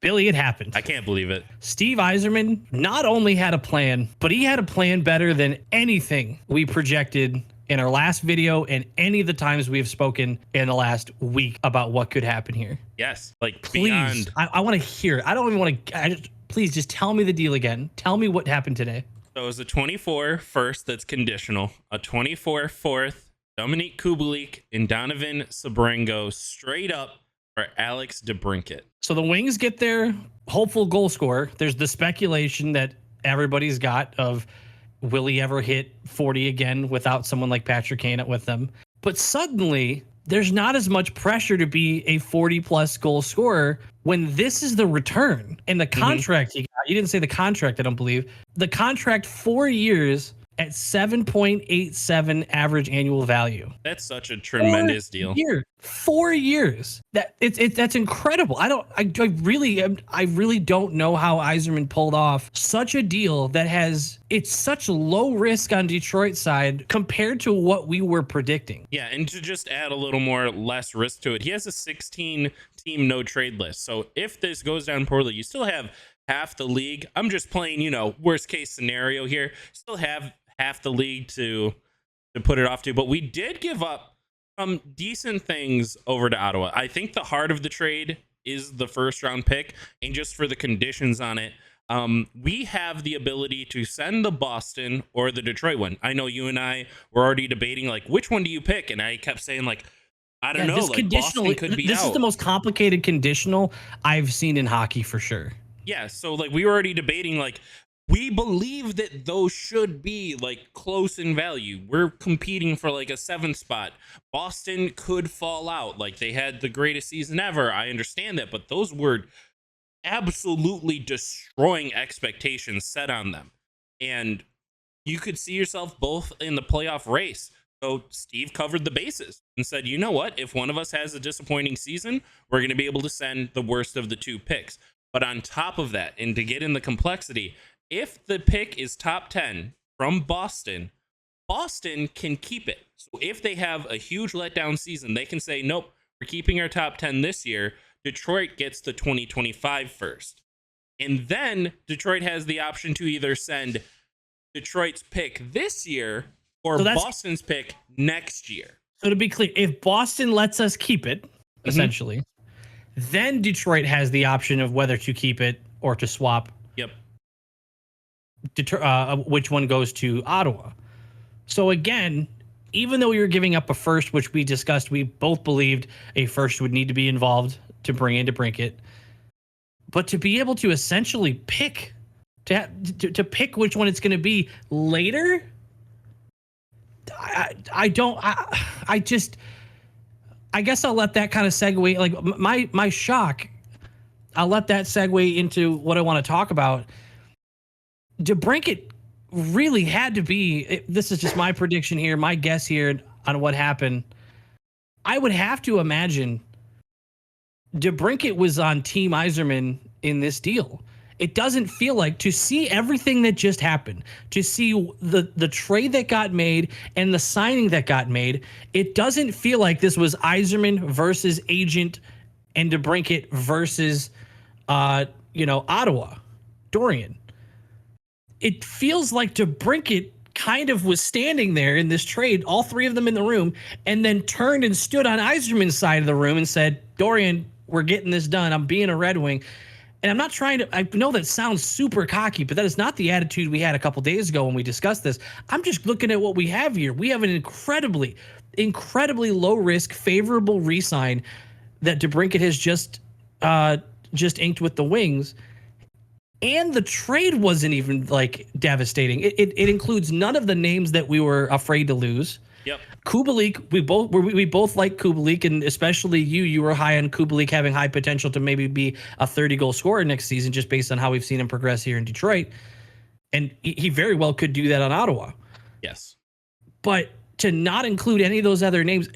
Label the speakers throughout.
Speaker 1: Billy, it happened.
Speaker 2: I can't believe it.
Speaker 1: Steve Yzerman not only had a plan, but he had a plan better than anything we projected in our last video and any of the times we have spoken in the last week about what could happen here.
Speaker 2: Yes, like
Speaker 1: Please,
Speaker 2: beyond.
Speaker 1: I want to hear. I don't even want to. Please just tell me the deal again. Tell me what happened today.
Speaker 2: So it was a 24 first that's conditional, a 24 fourth, Dominique Kubalik and Donovan Sabrango straight up for Alex DeBrincat.
Speaker 1: So the Wings get their hopeful goal scorer. There's the speculation that everybody's got of, will he ever hit 40 again without someone like Patrick Kane with them? But suddenly, there's not as much pressure to be a 40-plus goal scorer when this is the return. And the contract he got, you didn't say the contract, I don't believe. The contract, 4 years at 7.87 average annual value.
Speaker 2: That's such a tremendous deal.
Speaker 1: 4 years. That's incredible. I really don't know how Yzerman pulled off such a deal that it's such low risk on Detroit's side compared to what we were predicting.
Speaker 2: Yeah, and to just add a little more less risk to it, he has a 16 team no trade list. So if this goes down poorly, you still have half the league. I'm just playing, worst case scenario here. Still have half the league to put it off to, but we did give up some decent things over to Ottawa. I think the heart of the trade is the first round pick, and just for the conditions on it, we have the ability to send the Boston or the Detroit one. I know you and I were already debating, like, which one do you pick? And I kept saying, like, I don't know.
Speaker 1: This
Speaker 2: like,
Speaker 1: conditional,
Speaker 2: Boston could be
Speaker 1: this
Speaker 2: out.
Speaker 1: is the most complicated conditional I've seen in hockey for sure.
Speaker 2: Yeah, so like we were already debating, like, we believe that those should be like close in value. We're competing for like a 7th spot. Boston could fall out. Like, they had the greatest season ever. I understand that, but those were absolutely destroying expectations set on them. And you could see yourself both in the playoff race. So Steve covered the bases and said, you know what? If one of us has a disappointing season, we're going to be able to send the worst of the 2 picks. But on top of that, and to get in the complexity, if the pick is top 10 from Boston, Boston can keep it. So if they have a huge letdown season, they can say, nope, we're keeping our top 10 this year. Detroit gets the 2025 first. And then Detroit has the option to either send Detroit's pick this year or Boston's pick next year.
Speaker 1: So to be clear, if Boston lets us keep it, essentially, then Detroit has the option of whether to keep it or to swap.
Speaker 2: Yep.
Speaker 1: Which one goes to Ottawa. So again, even though you're giving up a first, which we discussed, we both believed a first would need to be involved to bring in DeBrincat, but to be able to essentially pick to pick which one it's going to be later, I guess I'll let that kind of segue, like my shock. I'll let that segue into what I want to talk about. DeBrincat really had to be, this is just my prediction here, my guess here on what happened. I would have to imagine DeBrincat was on Team Yzerman in this deal. It doesn't feel like, to see everything that just happened, to see the trade that got made and the signing that got made, it doesn't feel like this was Yzerman versus agent and DeBrincat versus, Ottawa, Dorian. It feels like DeBrincat kind of was standing there in this trade, all 3 of them in the room, and then turned and stood on Yzerman's side of the room and said, Dorian, we're getting this done. I'm being a Red Wing. And I'm not trying to, I know that sounds super cocky, but that is not the attitude we had a couple days ago when we discussed this. I'm just looking at what we have here. We have an incredibly, incredibly low risk, favorable re-sign that DeBrincat has just inked with the Wings. And the trade wasn't even like devastating. It includes none of the names that we were afraid to lose.
Speaker 2: Yep.
Speaker 1: Kubalik, we both like Kubalik, and especially you were high on Kubalik having high potential to maybe be a 30-goal scorer next season, just based on how we've seen him progress here in Detroit. And he very well could do that on Ottawa.
Speaker 2: Yes.
Speaker 1: But to not include any of those other names,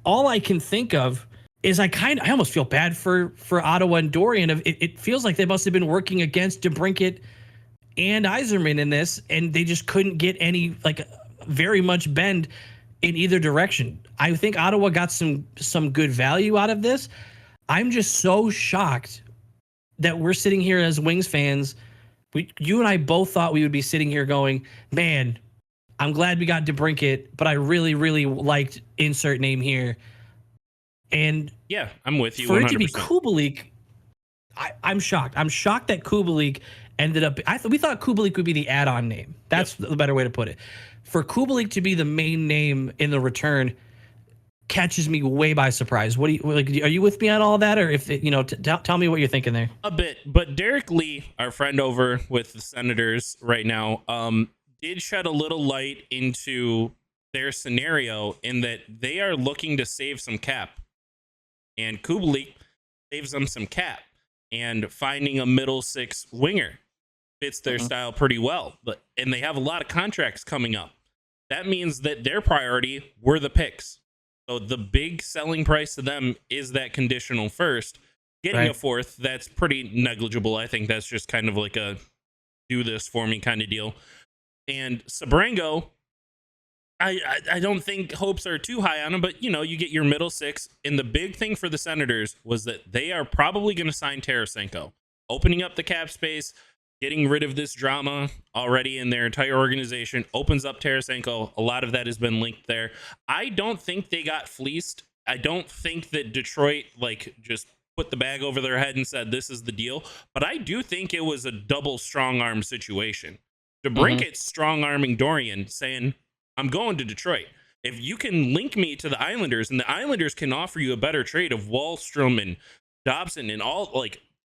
Speaker 1: all I can think of is I almost feel bad for Ottawa and Dorian. It feels like they must have been working against DeBrincat and Yzerman in this, and they just couldn't get any, very much bend in either direction. I think Ottawa got some good value out of this. I'm just so shocked that we're sitting here as Wings fans. You and I both thought we would be sitting here going, man, I'm glad we got DeBrincat, but I really, really liked insert name here. And
Speaker 2: yeah, I'm with you.
Speaker 1: For
Speaker 2: 100%.
Speaker 1: it to be Kubalik, I'm shocked. I'm shocked that Kubalik ended up. We thought Kubalik would be the add-on name. That's the better way to put it. For Kubalik to be the main name in the return catches me way by surprise. What do you like? Are you with me on all that, or if tell me what you're thinking there?
Speaker 2: A bit, but Derek Lee, our friend over with the Senators right now, did shed a little light into their scenario in that they are looking to save some cap, and Kubalik saves them some cap, and finding a middle six winger fits their style pretty well. And they have a lot of contracts coming up. That means that their priority were the picks. So the big selling price to them is that conditional first. Getting a fourth, that's pretty negligible. I think that's just kind of like a do this for me kind of deal. And Sebrango, I don't think hopes are too high on him, but you get your middle six. And the big thing for the Senators was that they are probably going to sign Tarasenko, opening up the cap space. Getting rid of this drama already in their entire organization opens up Tarasenko. A lot of that has been linked there. I don't think they got fleeced. I don't think that Detroit just put the bag over their head and said this is the deal. But I do think it was a double strong arm situation. DeBrincat strong arming Dorian, saying, "I'm going to Detroit. If you can link me to the Islanders, and the Islanders can offer you a better trade of Wallstrom and Dobson and all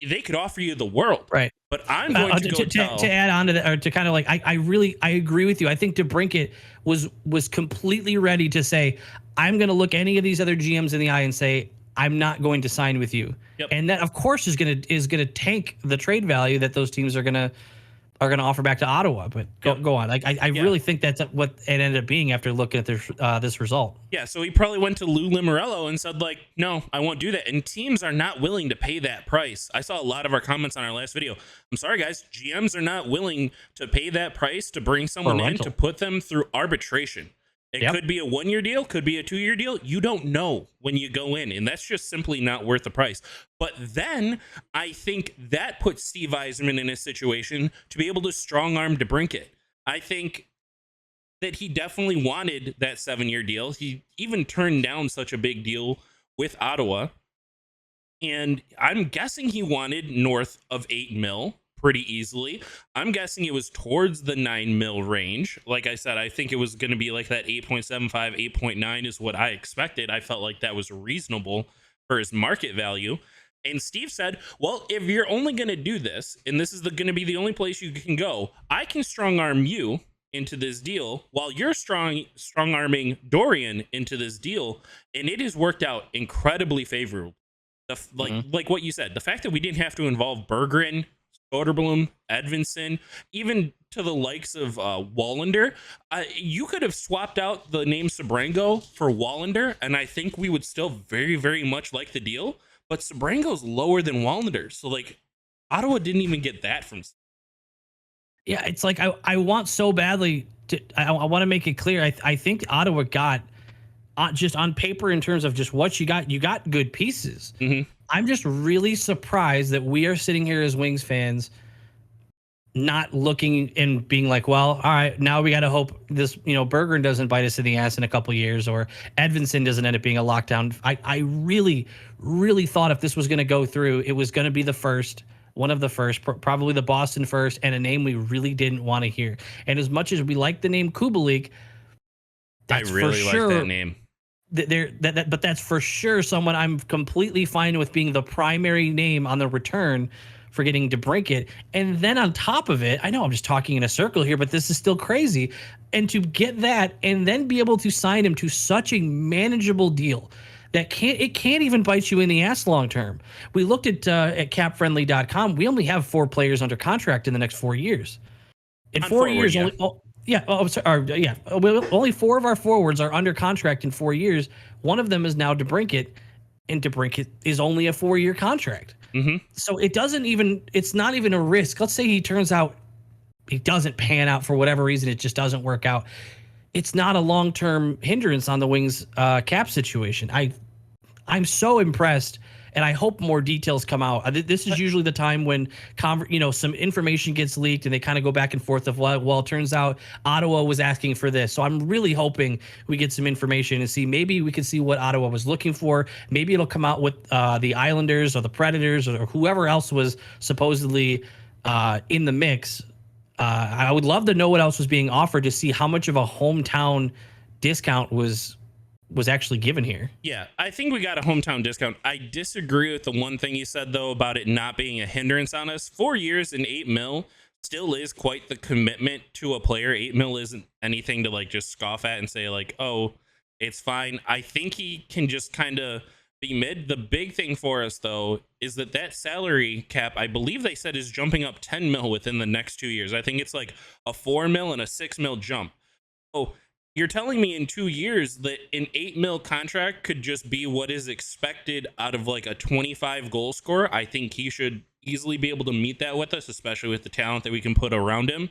Speaker 2: they could offer you the world,
Speaker 1: right?
Speaker 2: But I'm going
Speaker 1: to add on to that, or to kind of I agree with you. I think DeBrincat was completely ready to say, I'm going to look any of these other GMs in the eye and say, I'm not going to sign with you. Yep. And that, of course, is gonna tank the trade value that those teams are gonna offer back to Ottawa. But go on. I really think that's what it ended up being after looking at this result.
Speaker 2: Yeah, so he probably went to Lou Lamoriello and said, no, I won't do that. And teams are not willing to pay that price. I saw a lot of our comments on our last video. I'm sorry, guys. GMs are not willing to pay that price to bring someone in to put them through arbitration. It could be a 1-year deal, could be a 2-year deal. You don't know when you go in, and that's just simply not worth the price. But then I think that puts Steve Yzerman in a situation to be able to strong-arm DeBrincat. I think that he definitely wanted that 7-year deal. He even turned down such a big deal with Ottawa. And I'm guessing he wanted north of $8 million pretty easily. I'm guessing it was towards the $9 million range. Like I said, I think it was going to be like that 8.75, 8.9 is what I expected. I felt like that was reasonable for his market value. And Steve said, well, if you're only going to do this, and this is going to be the only place you can go, I can strong arm you into this deal while you're strong arming Dorian into this deal. And it has worked out incredibly favorable. Like what you said, the fact that we didn't have to involve Berggren, Soderblom, Edvinsson, even to the likes of Wallander, you could have swapped out the name Sebrango for Wallander, and I think we would still very, very much like the deal. But Sebrango's lower than Wallander, so Ottawa didn't even get that from.
Speaker 1: Yeah, it's I want so badly to. I want to make it clear. I think Ottawa got just on paper in terms of just what you got. You got good pieces. I'm just really surprised that we are sitting here as Wings fans not looking and being like, well, all right, now we got to hope this, Berggren doesn't bite us in the ass in a couple of years, or Edvinsson doesn't end up being a lockdown. I really, really thought if this was going to go through, it was going to be one of the first, probably the Boston first, and a name we really didn't want to hear. And as much as we like the name Kubalik,
Speaker 2: I really like that name.
Speaker 1: But that's for sure someone I'm completely fine with being the primary name on the return for getting DeBrincat. And then on top of it, I know I'm just talking in a circle here, but this is still crazy. And to get that and then be able to sign him to such a manageable deal that can't even bite you in the ass long term. We looked at capfriendly.com. We only have 4 players under contract in the next 4 years. In 4 years, only 4 of our forwards are under contract in 4 years. One of them is now DeBrincat, and DeBrincat is only a 4-year contract. So it's not even a risk. Let's say he turns out he doesn't pan out for whatever reason, it just doesn't work out. It's not a long-term hindrance on the Wings cap situation. I'm so impressed and I hope more details come out. This is usually the time when some information gets leaked and they kind of go back and forth of, well, it turns out Ottawa was asking for this. So I'm really hoping we get some information and see, maybe we can see what Ottawa was looking for. Maybe it'll come out with the Islanders or the Predators or whoever else was supposedly in the mix. I would love to know what else was being offered to see how much of a hometown discount was actually given here.
Speaker 2: Yeah, I think we got a hometown discount. I disagree with the one thing you said, though, about it not being a hindrance on us. 4 years and $8 million still is quite the commitment to a player. $8 million isn't anything to like just scoff at and say like, oh, it's fine. I think he can just kind of be mid. The big thing for us, though, is that salary cap, I believe they said, is jumping up $10 million within the next 2 years. I think it's like a $4 million and a $6 million jump. So you're telling me in 2 years that an $8 million contract could just be what is expected out of like a 25 goal scorer? I think he should easily be able to meet that with us, especially with the talent that we can put around him.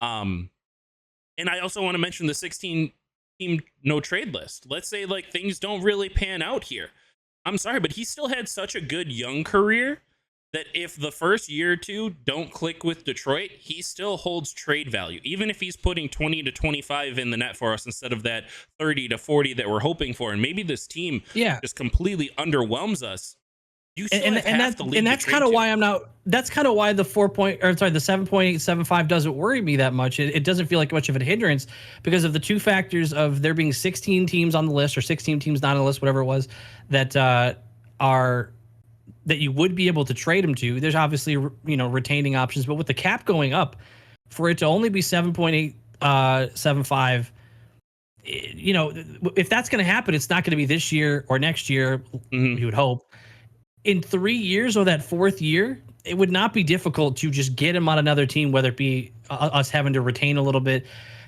Speaker 2: And I also want to mention the 16 team no trade list. Let's say like things don't really pan out here. I'm sorry, but he still had such a good young career that if the first year or two don't click with Detroit, he still holds trade value. Even if he's putting 20 to 25 in the net for us instead of that 30 to 40 that we're hoping for. And maybe this team just completely underwhelms us. You still and
Speaker 1: that's kind of why that's kind of why the 7.875 doesn't worry me that much. It doesn't feel like much of a hindrance because of the two factors of there being 16 teams on the list or 16 teams not on the list, whatever it was, that that you would be able to trade him to. There's obviously, retaining options, but with the cap going up, for it to only be 7.875, if that's going to happen, it's not going to be this year or next year. You would hope. In 3 years or that fourth year, it would not be difficult to just get him on another team, whether it be us having to retain a little bit.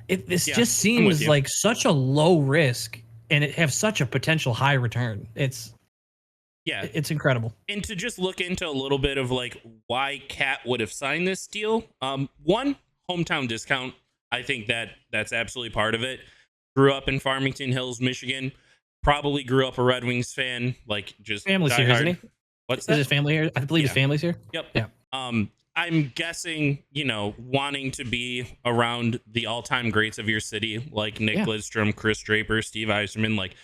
Speaker 1: This just seems like such a low risk, and it have such a potential high return. It's incredible.
Speaker 2: And to just look into a little bit of like why Cat would have signed this deal. One, hometown discount. I think that's absolutely part of it. Grew up in Farmington Hills, Michigan. Probably grew up a Red Wings fan. Like just
Speaker 1: family's here, isn't he?
Speaker 2: What's that?
Speaker 1: Is his family here? I believe his family's here.
Speaker 2: Yep.
Speaker 1: Yeah.
Speaker 2: I'm guessing, wanting to be around the all-time greats of your city, like Nick Lidstrom, Chris Draper, Steve Yzerman, like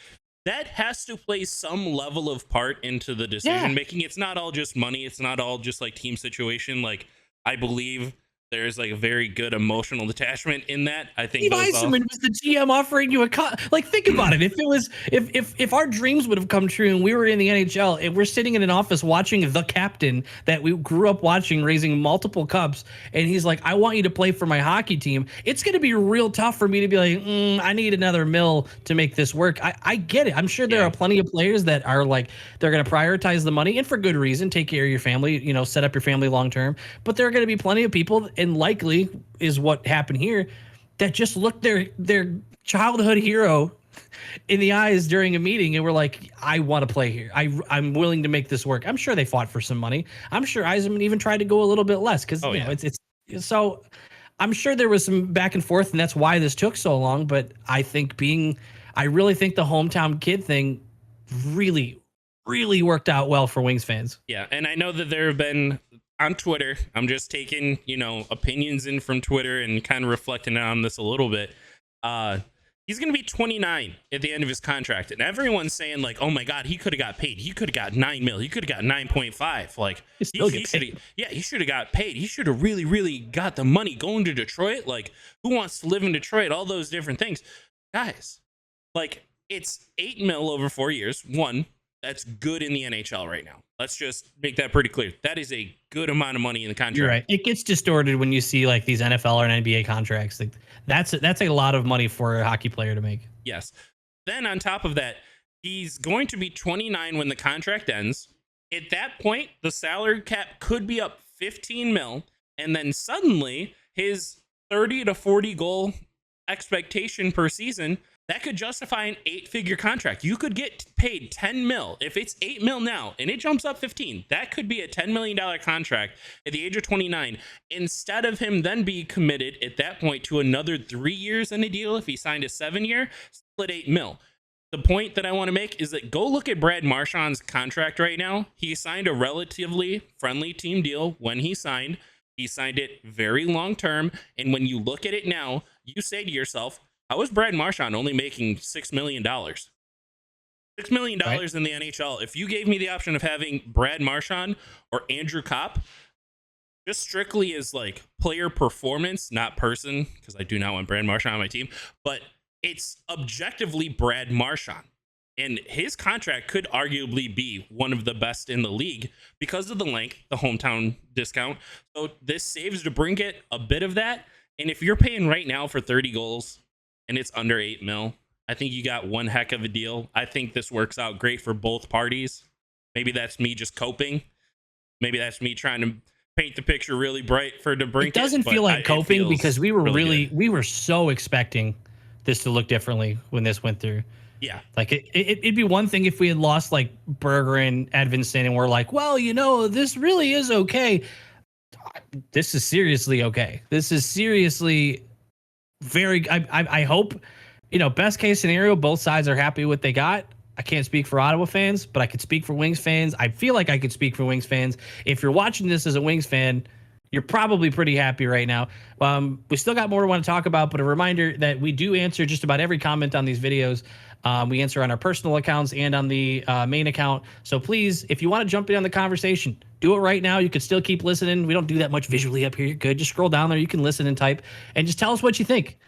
Speaker 2: that has to play some level of part into the decision making. It's not all just money. It's not all just like team situation. Like I believe there's like a very good emotional detachment in that. I think
Speaker 1: Steve Yzerman was the GM offering you a like, think about it. If it was, if our dreams would have come true and we were in the NHL and we're sitting in an office watching the captain that we grew up watching raising multiple cups, and he's like, I want you to play for my hockey team. It's going to be real tough for me to be like, I need another $1 million to make this work. I get it. I'm sure there are plenty of players that are like, they're going to prioritize the money, and for good reason, take care of your family, set up your family long-term. But there are going to be plenty of people, and likely is what happened here, that just looked their childhood hero in the eyes during a meeting and were like, I want to play here. I'm willing to make this work. I'm sure they fought for some money. I'm sure Yzerman even tried to go a little bit less because it's so I'm sure there was some back and forth, and that's why this took so long. But I really think the hometown kid thing really, really worked out well for Wings fans.
Speaker 2: Yeah, and I know that there have been on Twitter, I'm just taking, opinions in from Twitter and kind of reflecting on this a little bit. He's going to be 29 at the end of his contract. And everyone's saying like, oh my God, he could have got paid. He could have got $9 million. He could have got 9.5. Like he should have got paid. He should have really, really got the money going to Detroit. Like who wants to live in Detroit? All those different things. Guys, like it's $8 million over 4 years. One, that's good in the NHL right now. Let's just make that pretty clear. That is a good amount of money in the contract.
Speaker 1: You're right. It gets distorted when you see like these NFL or NBA contracts. Like that's a lot of money for a hockey player to make.
Speaker 2: Yes. Then on top of that, he's going to be 29 when the contract ends. At that point, the salary cap could be up 15 mil, and then suddenly his 30 to 40 goal expectation per season, that could justify an 8-figure contract. You could get paid 10 mil. If it's 8 mil now and it jumps up 15, that could be a $10 million contract at the age of 29. Instead of him then be committed at that point to another 3 years in a deal, if he signed a 7-year, split 8 mil. the point that I want to make is that go look at Brad Marchand's contract right now. He signed a relatively friendly team deal when he signed. He signed it very long term. And when you look at it now, you say to yourself, how is Brad Marchand only making $6 million? $6 million
Speaker 1: Right.
Speaker 2: in the NHL. If you gave me the option of having Brad Marchand or Andrew Kopp, just strictly as like player performance, not person, because I do not want Brad Marchand on my team, but it's objectively Brad Marchand. And his contract could arguably be one of the best in the league because of the length, the hometown discount. So this saves DeBrincat a bit of that. And if you're paying right now for 30 goals and it's under 8 mil, I think you got one heck of a deal. I think this works out great for both parties. Maybe that's me just coping. Maybe that's me trying to paint the picture really bright for DeBrincat.
Speaker 1: It doesn't feel like coping because we were so expecting this to look differently when this went through.
Speaker 2: Yeah.
Speaker 1: Like it'd be one thing if we had lost like Berger and Edvinsson and we're like, well, this really is okay. This is seriously okay. This is seriously very, I hope, best case scenario, both sides are happy with what they got. I can't speak for Ottawa fans, but I could speak for Wings fans. I feel like I could speak for Wings fans. If you're watching this as a Wings fan, you're probably pretty happy right now. We still got more to want to talk about, but a reminder that we do answer just about every comment on these videos. We answer on our personal accounts and on the main account. So please, if you want to jump in on the conversation, do it right now. You could still keep listening. We don't do that much visually up here. You're good. Just scroll down there. You can listen and type and just tell us what you think.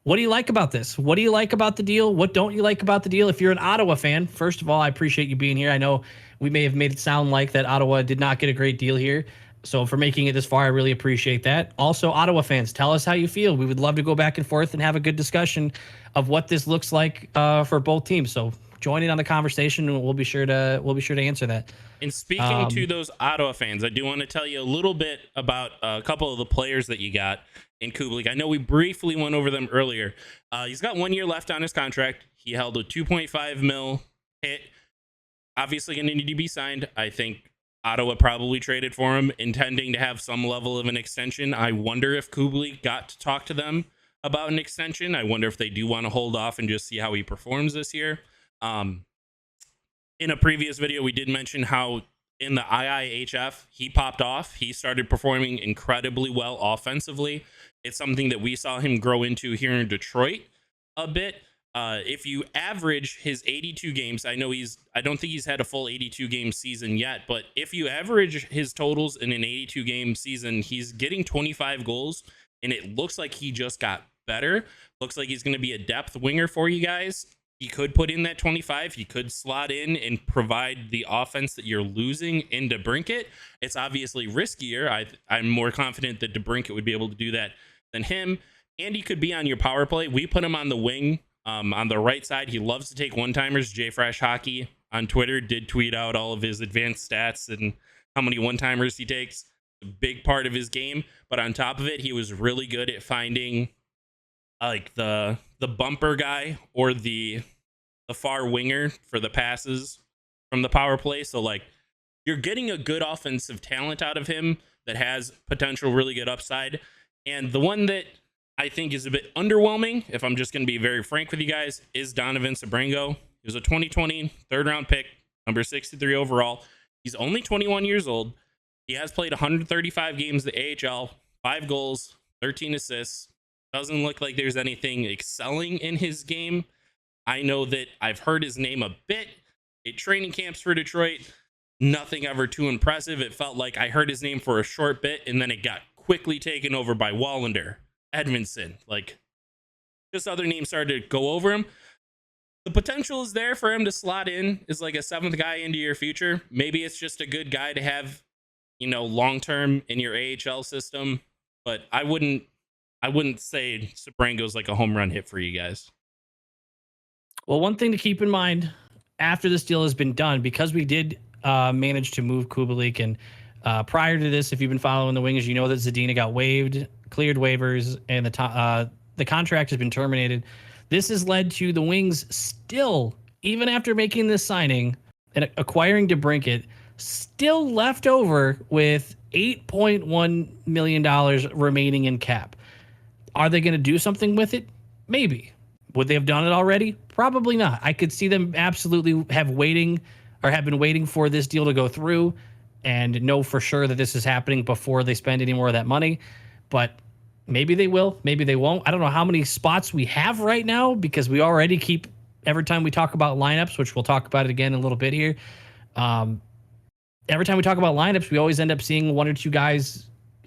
Speaker 1: What do you like about this? What do you like about the deal? What don't you like about the deal? If you're an Ottawa fan, first of all, I appreciate you being here. I know we may have made it sound like that Ottawa did not get a great deal here. So for making it this far, I really appreciate that. Also, Ottawa fans, tell us how you feel. We would love to go back and forth and have a good discussion of what this looks like for both teams. So join in on the conversation, and we'll be sure to answer that.
Speaker 2: And speaking to those Ottawa fans, I do want to tell you a little bit about a couple of the players that you got in Kubalik. I know we briefly went over them earlier. He's got 1 year left on his contract. He held a 2.5 mil hit. Obviously going to need to be signed. I think Ottawa probably traded for him, intending to have some level of an extension. I wonder if Kubalik got to talk to them about an extension. I wonder if they do want to hold off and just see how he performs this year. In a previous video, we did mention how in the IIHF, he popped off. He started performing incredibly well offensively. It's something that we saw him grow into here in Detroit a bit. If you average his 82 games, I don't think he's had a full 82 game season yet, but if you average his totals in an 82 game season, he's getting 25 goals, and it looks like he just got better. Looks like he's going to be a depth winger for you guys. He could put in that 25. He could slot in and provide the offense that you're losing in DeBrincat. It's obviously riskier. I'm more confident that DeBrincat would be able to do that than him. And he could be on your power play. We put him on the wing. On the right side, he loves to take one-timers. JFresh Hockey on Twitter did tweet out all of his advanced stats and how many one-timers he takes. A big part of his game. But on top of it, he was really good at finding like the bumper guy or the far winger for the passes from the power play. So like you're getting a good offensive talent out of him that has potential really good upside. And the one that I think is a bit underwhelming, if I'm just going to be very frank with you guys, is Donovan Sebrango. He was a 2020 third round pick, number 63 overall. He's only 21 years old. He has played 135 games in the AHL, 5 goals, 13 assists. Doesn't look like there's anything excelling in his game. I know that I've heard his name a bit at training camps for Detroit. Nothing ever too impressive. It felt like I heard his name for a short bit, and then it got quickly taken over by Wallander, Edvinsson. Like, just other names started to go over him. The potential is there for him to slot in as like a 7th guy into your future. Maybe it's just a good guy to have, long-term in your AHL system. But I wouldn't say Sebrango's like a home run hit for you guys.
Speaker 1: Well, one thing to keep in mind after this deal has been done, because we did manage to move Kubalik, and prior to this, if you've been following the Wings, you know that Zadina got waived, cleared waivers, and the contract has been terminated. This has led to the Wings still, even after making this signing and acquiring DeBrincat, still left over with $8.1 million remaining in cap. Are they going to do something with it? Maybe. Would they have done it already? Probably not. I could see them absolutely have been waiting for this deal to go through and know for sure that this is happening before they spend any more of that money. But maybe they will, maybe they won't. I don't know how many spots we have right now because we already keep every time we talk about lineups, which we'll talk about it again in a little bit here. Every time we talk about lineups, we always end up seeing one or two guys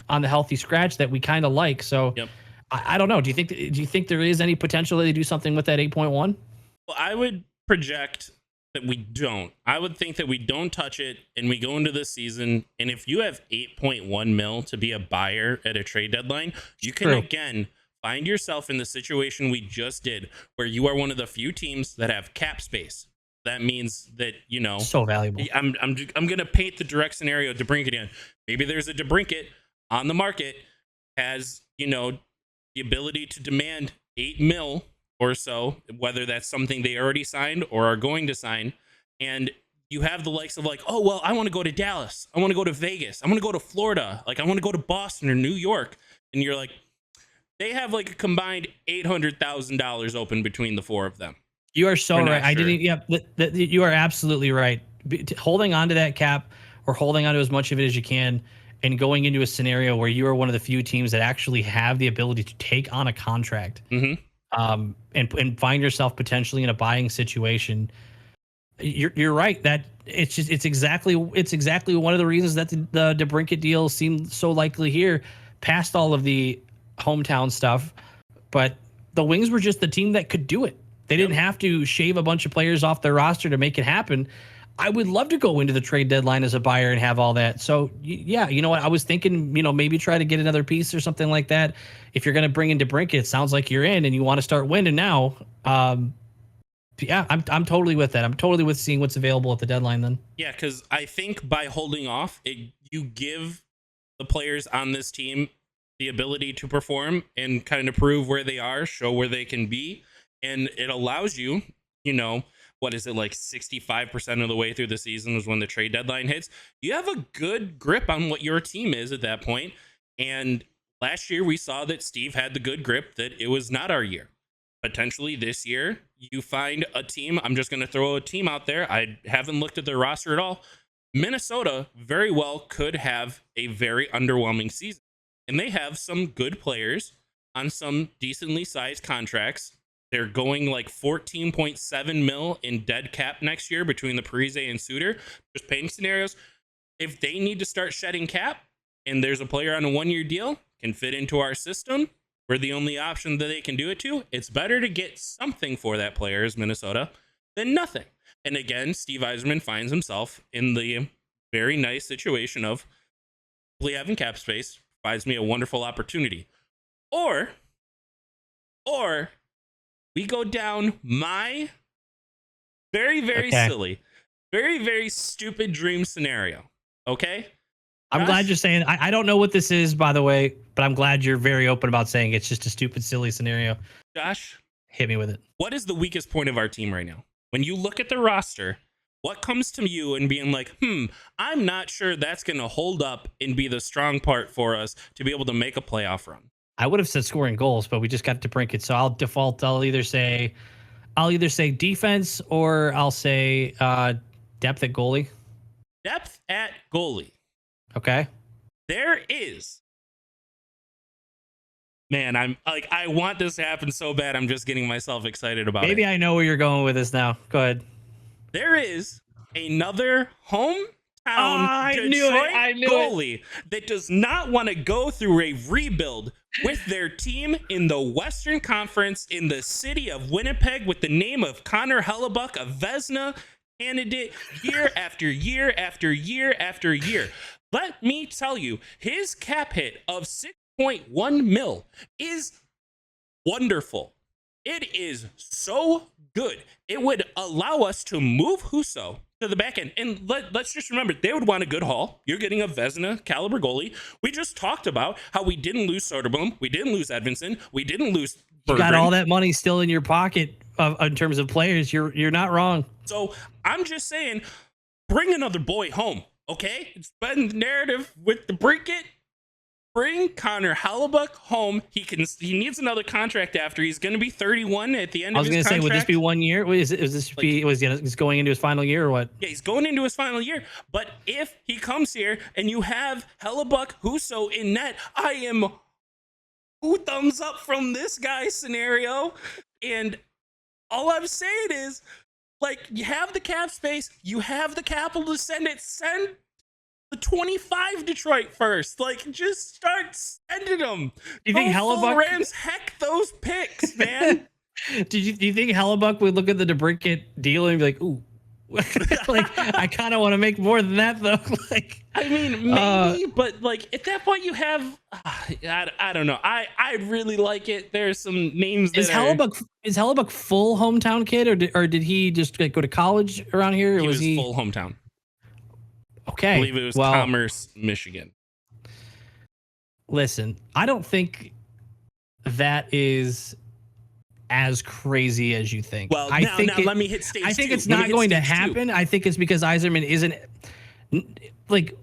Speaker 1: on the healthy scratch that we kind of like. So
Speaker 2: Yep.
Speaker 1: I don't know. Do you think there is any potential that they do something with that 8.1?
Speaker 2: Well, I would project that we don't. I would think that we don't touch it and we go into this season. And if you have 8.1 mil to be a buyer at a trade deadline, you can again find yourself in the situation we just did, where you are one of the few teams that have cap space. That means that, you know,
Speaker 1: so valuable.
Speaker 2: I'm going to paint the direct scenario DeBrincat in. Maybe there's a DeBrincat on the market, has, you know, the ability to demand 8 mil or so, whether that's something they already signed or are going to sign. And you have the likes of like, oh, well, I want to go to Dallas. I want to go to Vegas. I want to go to Florida. Like, I want to go to Boston or New York. And you're like, they have like a combined $800,000 open between the four of them.
Speaker 1: You are so right. Sure. I didn't. Yeah, you are absolutely right. Holding on to that cap or holding on to as much of it as you can and going into a scenario where you are one of the few teams that actually have the ability to take on a contract, and find yourself potentially in a buying situation. You're right. That it's exactly one of the reasons that the DeBrincat deal seemed so likely here, past all of the hometown stuff. But the Wings were just the team that could do it. They didn't have to shave a bunch of players off their roster to make it happen. I would love to go into the trade deadline as a buyer and have all that. So, yeah, you know what? I was thinking, you know, maybe try to get another piece or something like that. If you're going to bring in DeBrincat, it sounds like you're in and you want to start winning now. Yeah, I'm totally with that. I'm totally with seeing what's available at the deadline then.
Speaker 2: Yeah, because I think by holding off, you give the players on this team the ability to perform and kind of prove where they are, show where they can be. And it allows you, you know, what is it, like 65% of the way through the season is when the trade deadline hits. You have a good grip on what your team is at that point. And last year we saw that Steve had the good grip that it was not our year. Potentially this year, you find a team. I'm just going to throw a team out there. I haven't looked at their roster at all. Minnesota very well could have a very underwhelming season. And they have some good players on some decently sized contracts. They're going like 14.7 mil in dead cap next year between the Parise and Suter. Just painting scenarios. If they need to start shedding cap and there's a player on a 1-year deal can fit into our system, we're the only option that they can do it to. It's better to get something for that player as Minnesota than nothing. And again, Steve Yzerman finds himself in the very nice situation of hopefully having cap space provides me a wonderful opportunity. Or we go down my very, very silly, very, very stupid dream scenario. Okay?
Speaker 1: I'm glad you're saying, I don't know what this is, by the way, but I'm glad you're very open about saying it's just a stupid, silly scenario.
Speaker 2: Josh,
Speaker 1: hit me with it.
Speaker 2: What is the weakest point of our team right now? When you look at the roster, what comes to you and being like, I'm not sure that's going to hold up and be the strong part for us to be able to make a playoff run?
Speaker 1: I would have said scoring goals, but we just got to DeBrincat. So I'll default. I'll either say defense or I'll say depth at goalie.
Speaker 2: Depth at goalie.
Speaker 1: Okay.
Speaker 2: There is. Man, I'm like, I want this to happen so bad. I'm just getting myself excited about it.
Speaker 1: Maybe I know where you're going with this now. Go ahead.
Speaker 2: There is another hometown Detroit goalie that does not want to go through a rebuild with their team in the Western Conference in the city of Winnipeg with the name of Connor Hellebuck, a Vezina candidate year after year after year after year. Let me tell you, his cap hit of 6.1 mil is wonderful. It is so good. It would allow us to move Husso to the back end. And let's just remember, they would want a good haul. You're getting a Vezina caliber goalie. We just talked about how we didn't lose Soderblom. We didn't lose Edvinsson. We didn't lose Berggren.
Speaker 1: You got all that money still in your pocket in terms of players. You're not wrong.
Speaker 2: So I'm just saying, bring another boy home, okay? It's been the narrative with DeBrincat. Bring Connor Hellebuck home. He needs another contract after. He's going to be 31 at the end
Speaker 1: I
Speaker 2: of
Speaker 1: was
Speaker 2: his
Speaker 1: going to say,
Speaker 2: contract.
Speaker 1: would this be 1 year? Is going into his final year or what?
Speaker 2: Yeah, he's going into his final year. But if he comes here and you have Hellebuck, Husso in net, I am 2 thumbs up from this guy scenario. And all I'm saying is, like, you have the cap space, you have the capital to send the 25 Detroit first. Like, just start sending them.
Speaker 1: Do you think Hellebuck
Speaker 2: Rams heck those picks, man?
Speaker 1: Do you think Hellebuck would look at the DeBrincat deal and be like, ooh, like, I kind of want to make more than that though? Like,
Speaker 2: I mean, maybe, but like at that point you have, I don't know. I really like it. There's some names that
Speaker 1: is Hellebuck full hometown kid, or did he just like go to college around here? Or
Speaker 2: he was
Speaker 1: he
Speaker 2: full hometown?
Speaker 1: Okay,
Speaker 2: I believe it was Commerce, Michigan.
Speaker 1: Listen, I don't think that is as crazy as you think.
Speaker 2: Well, now let me hit stage 2.
Speaker 1: I think it's not going to happen. I think it's because Yzerman isn't like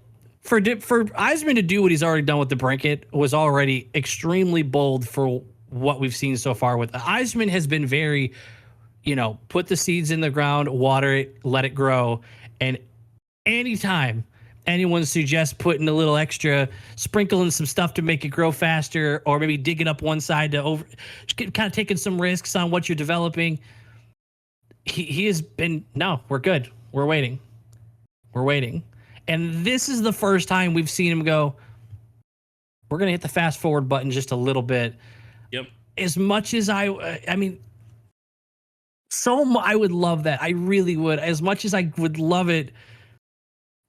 Speaker 1: for Yzerman to do what he's already done with DeBrincat was already extremely bold for what we've seen so far. With Yzerman has been very, put the seeds in the ground, water it, let it grow, and anytime anyone suggests putting a little extra, sprinkling some stuff to make it grow faster, or maybe digging up one side to kind of taking some risks on what you're developing, he has been, no, we're good. We're waiting. And this is the first time we've seen him go, we're going to hit the fast forward button just a little bit.
Speaker 2: Yep.
Speaker 1: As much as I would love that. I really would. As much as I would love it,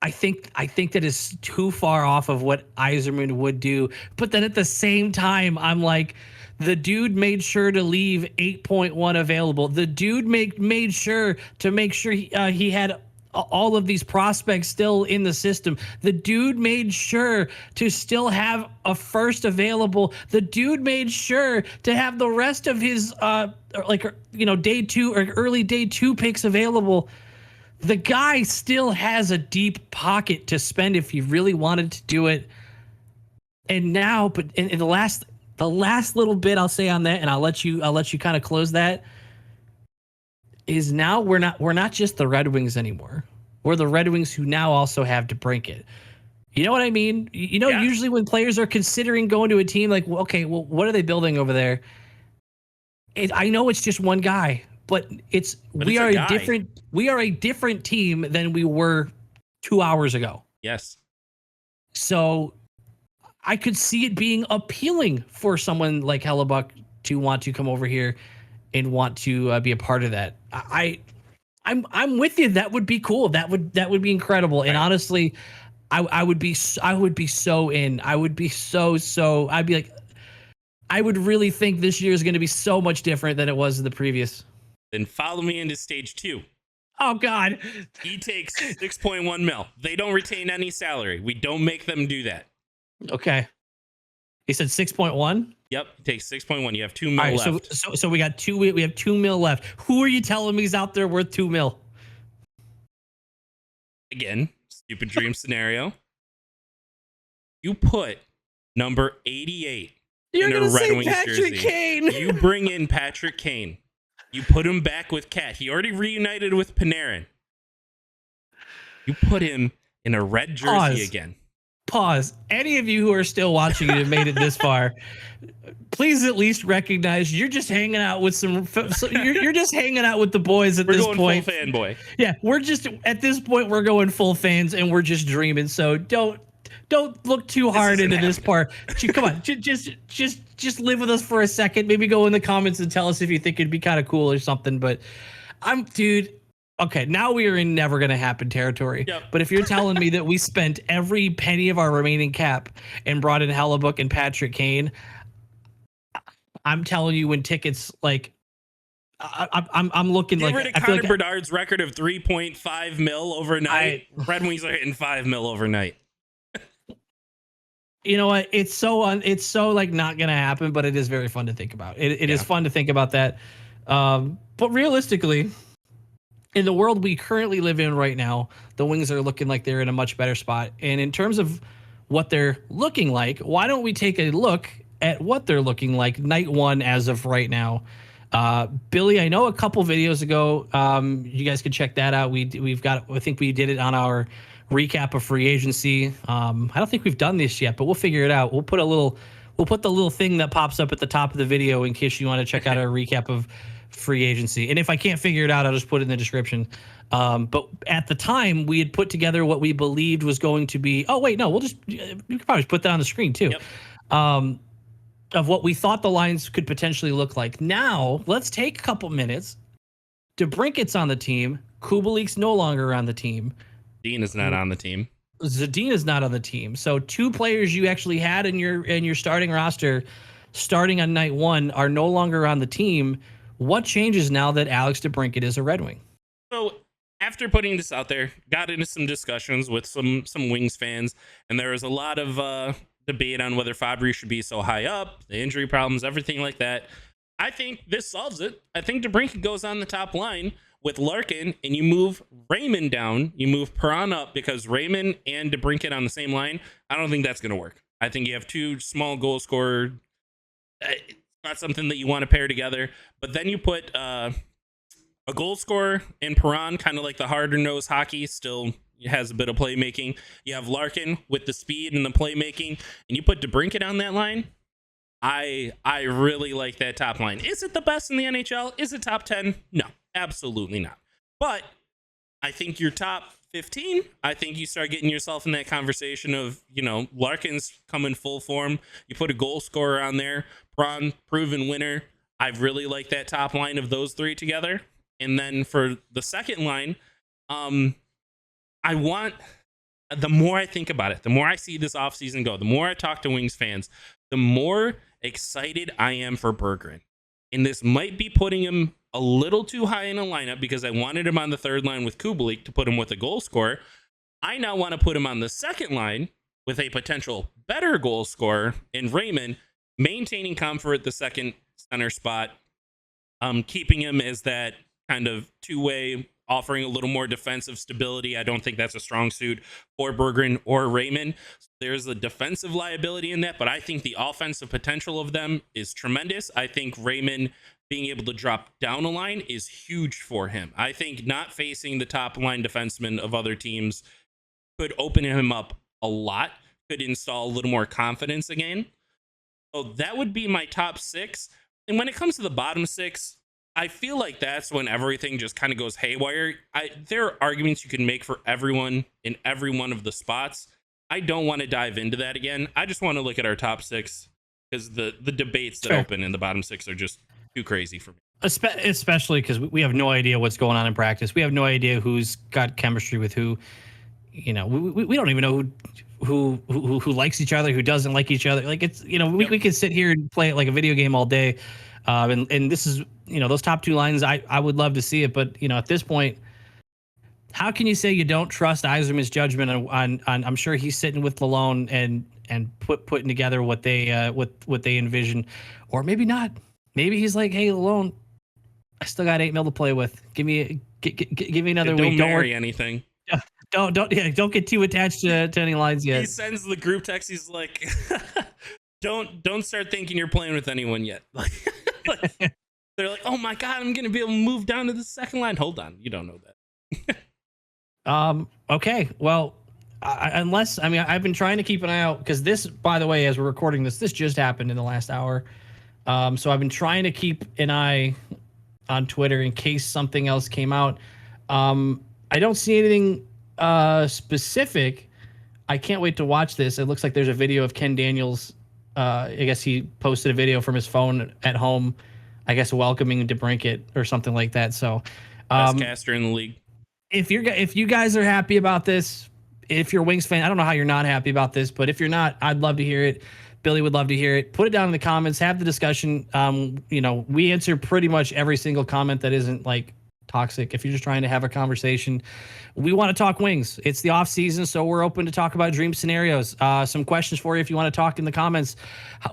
Speaker 1: I think that is too far off of what Yzerman would do. But then at the same time, I'm like, the dude made sure to leave 8.1 available. The dude made sure to make sure he had all of these prospects still in the system. The dude made sure to still have a first available. The dude made sure to have the rest of his day 2 or early day 2 picks available. The guy still has a deep pocket to spend if he really wanted to do it. And now, but in the last little bit I'll say on that, and I'll let you kind of close that, is now we're not just the Red Wings anymore. We're the Red Wings who now also have DeBrincat. You know what I mean? Yeah. Usually when players are considering going to a team, like, okay, well, what are they building over there? I know it's just one guy. But we are a different team than we were 2 hours ago.
Speaker 2: Yes.
Speaker 1: So I could see it being appealing for someone like Hellebuck to want to come over here and want to be a part of that. I'm with you. That would be cool. That would be incredible. Right. And honestly, I would be so in. I would be so. I'd be like, I would really think this year is going to be so much different than it was in the previous.
Speaker 2: Then follow me into stage 2.
Speaker 1: Oh, God.
Speaker 2: He takes 6.1 mil. They don't retain any salary. We don't make them do that.
Speaker 1: Okay. He said 6.1?
Speaker 2: Yep. He takes 6.1. You have 2 mil left.
Speaker 1: So we got we have 2 mil left. Who are you telling me is out there worth 2 mil?
Speaker 2: Again, stupid dream scenario. You put number 88 in a Red Wings jersey.
Speaker 1: Kane.
Speaker 2: You bring in Patrick Kane. You put him back with Cat. He already reunited with Panarin. You put him in a red jersey again.
Speaker 1: Pause. Any of you who are still watching and have made it this far, please at least recognize you're just hanging out with you're just hanging out with the boys at this point.
Speaker 2: We're going full fanboy.
Speaker 1: Yeah, we're just at this point we're going full fans and we're just dreaming. So don't look too hard into this part. Come on, just live with us for a second. Maybe go in the comments and tell us if you think it'd be kind of cool or something. But dude. Okay, now we are in never gonna happen territory.
Speaker 2: Yep.
Speaker 1: But if you're telling me that we spent every penny of our remaining cap and brought in Hellebuck and Patrick Kane, I'm telling you, when tickets like, I'm looking
Speaker 2: Get
Speaker 1: like
Speaker 2: rid of Connor Bedard's record of 3.5 mil overnight. Red Wings are hitting 5 mil overnight.
Speaker 1: You know what? It's so like not gonna happen, but it is very fun to think about. It is fun to think about that. But realistically, in the world we currently live in right now, the Wings are looking like they're in a much better spot. And in terms of what they're looking like, why don't we take a look at what they're looking like night one as of right now? Billy, I know a couple videos ago, you guys can check that out. I think we did it on our recap of free agency. I don't think we've done this yet, but we'll figure it out. We'll put the little thing that pops up at the top of the video in case you want to check out our recap of free agency. And if I can't figure it out, I'll just put it in the description. But at the time, we had put together what we believed was going to be. Oh wait, no, you could probably put that on the screen too. Yep. Of what we thought the lines could potentially look like. Now, let's take a couple minutes. DeBrincat's on the team. Kubalik's no longer on the team.
Speaker 2: Dean is not on the team.
Speaker 1: Zadina's not on the team. So 2 players you actually had in your starting roster starting on night one are no longer on the team. What changes now that Alex DeBrincat is a Red Wing?
Speaker 2: So after putting this out there, got into some discussions with some Wings fans, and there was a lot of debate on whether Fabry should be so high up, the injury problems, everything like that. I think this solves it. I think DeBrincat goes on the top line with Larkin, and you move Raymond down. You move Perron up, because Raymond and DeBrincat on the same line, I don't think that's going to work. I think you have 2 small goal scorers. It's not something that you want to pair together. But then you put a goal scorer in Perron, kind of like the harder nose hockey, still has a bit of playmaking. You have Larkin with the speed and the playmaking, and you put DeBrincat on that line. I really like that top line. Is it the best in the NHL? Is it top 10? No, absolutely not. But I think you're top 15. I think you start getting yourself in that conversation of, Larkin's coming full form. You put a goal scorer on there, proven winner. I really like that top line of those 3 together. And then for the second line, the more I think about it, the more I see this offseason go, the more I talk to Wings fans, the more excited I am for Berggren. And this might be putting him a little too high in a lineup, because I wanted him on the third line with Kubalik to put him with a goal scorer. I now want to put him on the second line with a potential better goal scorer in Raymond, maintaining comfort at the second center spot, keeping him as that kind of two-way, offering a little more defensive stability. I don't think that's a strong suit for Berggren or Raymond. There's a defensive liability in that, but I think the offensive potential of them is tremendous. I think Raymond being able to drop down a line is huge for him. I think not facing the top line defensemen of other teams could open him up a lot, could install a little more confidence again. So that would be my top 6. And when it comes to the bottom 6, I feel like that's when everything just kind of goes haywire. There are arguments you can make for everyone in every one of the spots. I don't want to dive into that again. I just want to look at our top 6, because the debates that open in the bottom 6 are just too crazy for me.
Speaker 1: Especially because we have no idea what's going on in practice. We have no idea who's got chemistry with who. We don't even know who likes each other, who doesn't like each other. Like, it's, we could sit here and play it like a video game all day. And this is, those top 2 lines, I would love to see it. But, at this point, how can you say you don't trust Yzerman's judgment on I'm sure he's sitting with Lalone and putting together what they envision, or maybe not. Maybe he's like, hey, Lalone, I still got $8 million to play with. Give me another week.
Speaker 2: Don't worry anything.
Speaker 1: Don't get too attached to any lines yet.
Speaker 2: He sends the group text. He's like, don't start thinking you're playing with anyone yet. They're like, oh my God, I'm going to be able to move down to the second line. Hold on. You don't know that.
Speaker 1: Okay. Well, I've been trying to keep an eye out, because this, by the way, as we're recording this just happened in the last hour. So I've been trying to keep an eye on Twitter in case something else came out. I don't see anything specific. I can't wait to watch this. It looks like there's a video of Ken Daniels. I guess he posted a video from his phone at home, I guess, welcoming DeBrincat or something like that. So,
Speaker 2: best caster in the league.
Speaker 1: If you guys are happy about this, if you're a Wings fan, I don't know how you're not happy about this, but if you're not, I'd love to hear it. Billy would love to hear it. Put it down in the comments. Have the discussion. We answer pretty much every single comment that isn't like toxic. If you're just trying to have a conversation, we want to talk Wings. It's the off season, so we're open to talk about dream scenarios. Some questions for you if you want to talk in the comments.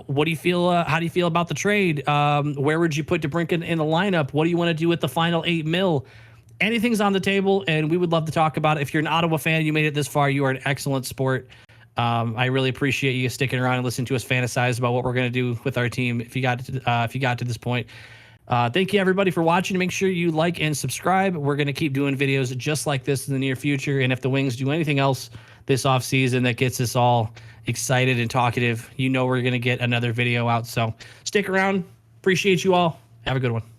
Speaker 1: What do you feel? How do you feel about the trade? Where would you put DeBrincat in the lineup? What do you want to do with the final $8 million? Anything's on the table, and we would love to talk about it. If you're an Ottawa fan, you made it this far, you are an excellent sport. I really appreciate you sticking around and listening to us fantasize about what we're going to do with our team. If you got to this point, thank you everybody for watching. Make sure you like and subscribe. We're going to keep doing videos just like this in the near future. And if the Wings do anything else this off season that gets us all excited and talkative, we're going to get another video out. So stick around. Appreciate you all. Have a good one.